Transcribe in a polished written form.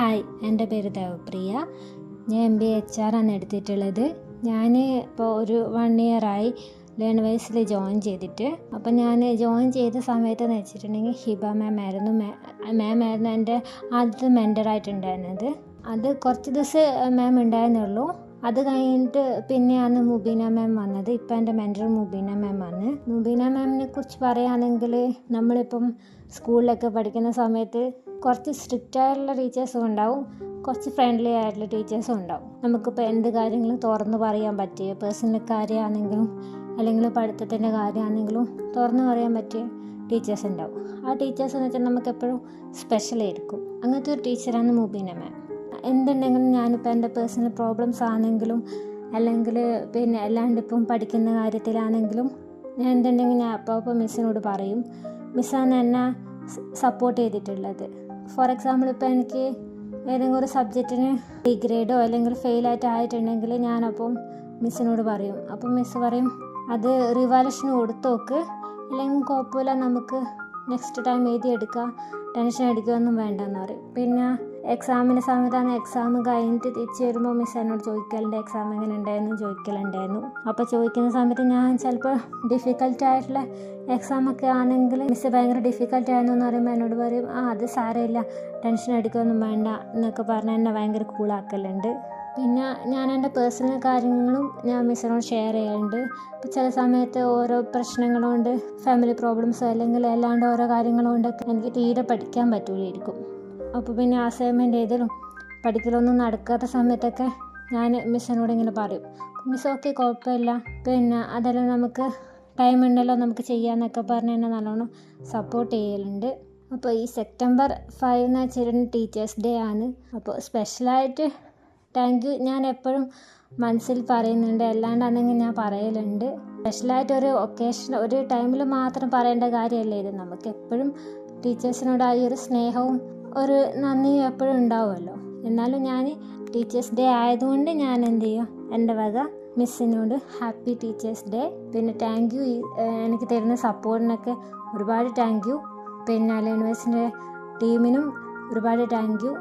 Hi, എൻ്റെ പേര് ദേവപ്രിയ. ഞാൻ MBA HR ആണ് എടുത്തിട്ടുള്ളത്. ഞാൻ ഇപ്പോൾ ഒരു 1 ഇയറായി ലേൺവേഴ്സിൽ ജോയിൻ ചെയ്തിട്ട്. അപ്പോൾ ഞാൻ ജോയിൻ ചെയ്ത സമയത്തെന്ന് വെച്ചിട്ടുണ്ടെങ്കിൽ ഹിബ മാമായിരുന്നു എൻ്റെ ആദ്യത്തെ മെൻറ്ററായിട്ടുണ്ടായിരുന്നത്. അത് കുറച്ച് ദിവസം മാം ഉണ്ടായിരുന്നുള്ളൂ. അത് കഴിഞ്ഞിട്ട് പിന്നെയാണ് മുബീന മാം വന്നത്. ഇപ്പം എൻ്റെ മെൻറ്റർ മുബീന മാം ആണ്. മുബീന മാമിനെ കുറിച്ച് പറയുകയാണെങ്കിൽ നമ്മളിപ്പം സ്കൂളിലൊക്കെ പഠിക്കുന്ന സമയത്ത് കുറച്ച് സ്ട്രിക്റ്റ് ആയിട്ടുള്ള ടീച്ചേഴ്സും ഉണ്ടാവും, കുറച്ച് ഫ്രണ്ട്ലി ആയിട്ടുള്ള ടീച്ചേഴ്സും ഉണ്ടാവും. നമുക്കിപ്പോൾ എന്ത് കാര്യങ്ങളും തുറന്ന് പറയാൻ പറ്റിയ പേഴ്സണൽ കാര്യമാണെങ്കിലും അല്ലെങ്കിൽ പഠിത്തത്തിൻ്റെ കാര്യമാണെങ്കിലും തുറന്ന് പറയാൻ പറ്റിയ ടീച്ചേഴ്സ് ഉണ്ടാവും. ആ ടീച്ചേഴ്സ് എന്ന് വെച്ചാൽ നമുക്ക് എപ്പോഴും സ്പെഷ്യലായിരിക്കും. അങ്ങനത്തെ ഒരു ടീച്ചറാണ് മുബീന മാം. എന്തുണ്ടെങ്കിലും ഞാനിപ്പോൾ എൻ്റെ പേഴ്സണൽ പ്രോബ്ലംസ് ആണെങ്കിലും അല്ലെങ്കിൽ അല്ലാണ്ട് ഇപ്പം പഠിക്കുന്ന കാര്യത്തിലാണെങ്കിലും ഞാൻ എന്തുണ്ടെങ്കിലും ഞാൻ അപ്പോൾ മിസ്സിനോട് പറയും. മിസ്സാണ് എന്നെ സപ്പോർട്ട് ചെയ്തിട്ടുള്ളത്. ഫോർ എക്സാമ്പിൾ ഇപ്പോൾ എനിക്ക് ഏതെങ്കിലും ഒരു സബ്ജക്റ്റിന് ബി ഗ്രേഡോ അല്ലെങ്കിൽ ഫെയിലായിട്ട് ആയിട്ടുണ്ടെങ്കിൽ ഞാനപ്പം മിസ്സിനോട് പറയും. അപ്പം മിസ്സ് പറയും അത് റിവാലുവേഷന് കൊടുത്തു നോക്ക്, അല്ലെങ്കിൽ കുഴപ്പമില്ല, നമുക്ക് നെക്സ്റ്റ് ടൈം എഴുതിയെടുക്കുക, ടെൻഷൻ അടിക്കുകയൊന്നും വേണ്ടെന്ന് പറയും. പിന്നെ എക്സാമിൻ്റെ സമയത്താണ് എക്സാം കഴിഞ്ഞിട്ട് തിരിച്ച് വരുമ്പോൾ മിസ് എന്നോട് ചോദിക്കലുണ്ട് എക്സാം എങ്ങനെ ഉണ്ടായിരുന്നു ചോദിക്കലുണ്ടായിരുന്നു. അപ്പോൾ ചോദിക്കുന്ന സമയത്ത് ഞാൻ ചിലപ്പോൾ ഡിഫിക്കൽട്ട് ആയിട്ടുള്ള എക്സാമൊക്കെ ആണെങ്കിൽ മിസ് ഭയങ്കര ഡിഫിക്കൽട്ട് ആയിരുന്നു എന്ന് പറയുമ്പോൾ എന്നോട് പറയും അത് സാരമില്ല, ടെൻഷൻ അടിക്കുകയൊന്നും വേണ്ട എന്നൊക്കെ പറഞ്ഞ് എന്നെ ഭയങ്കര കൂളാക്കലുണ്ട്. പിന്നെ ഞാൻ എൻ്റെ പേഴ്സണൽ കാര്യങ്ങളും ഞാൻ മിസ്സിനോട് ഷെയർ ചെയ്യാറുണ്ട്. ഇപ്പോൾ ചില സമയത്ത് ഓരോ പ്രശ്നങ്ങളുകൊണ്ട് ഫാമിലി പ്രോബ്ലംസോ അല്ലെങ്കിൽ അല്ലാണ്ട് ഓരോ കാര്യങ്ങളുകൊണ്ടൊക്കെ എനിക്ക് തീരെ പഠിക്കാൻ പറ്റൂലായിരിക്കും. അപ്പോൾ പിന്നെ അസൈൻമെൻറ്റ് എഴുതലും പഠിക്കലൊന്നും നടക്കാത്ത സമയത്തൊക്കെ ഞാൻ മിസ്സിനോട് ഇങ്ങനെ പറയും. മിസ് ഓക്കെ കുഴപ്പമില്ല, പിന്നെ അതെല്ലാം നമുക്ക് ടൈം ഉണ്ടല്ലോ നമുക്ക് ചെയ്യാമെന്നൊക്കെ പറഞ്ഞ് എന്നെ നല്ലോണം സപ്പോർട്ട് ചെയ്യലുണ്ട്. അപ്പോൾ ഈ സെപ്റ്റംബർ 5 എന്ന് വെച്ചിട്ടുണ്ടെങ്കിൽ ടീച്ചേഴ്സ് ഡേ ആണ്. അപ്പോൾ സ്പെഷ്യലായിട്ട് താങ്ക് യു ഞാൻ എപ്പോഴും മനസ്സിൽ പറയുന്നുണ്ട്, അല്ലാണ്ടാണെങ്കിൽ ഞാൻ പറയലുണ്ട്. സ്പെഷ്യലായിട്ട് ഒരു ഒക്കേഷൻ ഒരു ടൈമിൽ മാത്രം പറയേണ്ട കാര്യമല്ല ഇത്. നമുക്ക് എപ്പോഴും ടീച്ചേഴ്സിനോട് ആ ഒരു സ്നേഹവും ഒരു നന്ദിയും എപ്പോഴും ഉണ്ടാവുമല്ലോ. എന്നാലും ഞാൻ ടീച്ചേഴ്സ് ഡേ ആയതുകൊണ്ട് ഞാൻ എന്ത് ചെയ്യും, എൻ്റെ വക മിസ്സിനോട് ഹാപ്പി ടീച്ചേഴ്സ് ഡേ. പിന്നെ താങ്ക് യു എനിക്ക് തരുന്ന സപ്പോർട്ടിനൊക്കെ ഒരുപാട് താങ്ക് യു. പിന്നെ ലേൺവേഴ്സിൻ്റെ ടീമിനും ഒരുപാട് താങ്ക് യു.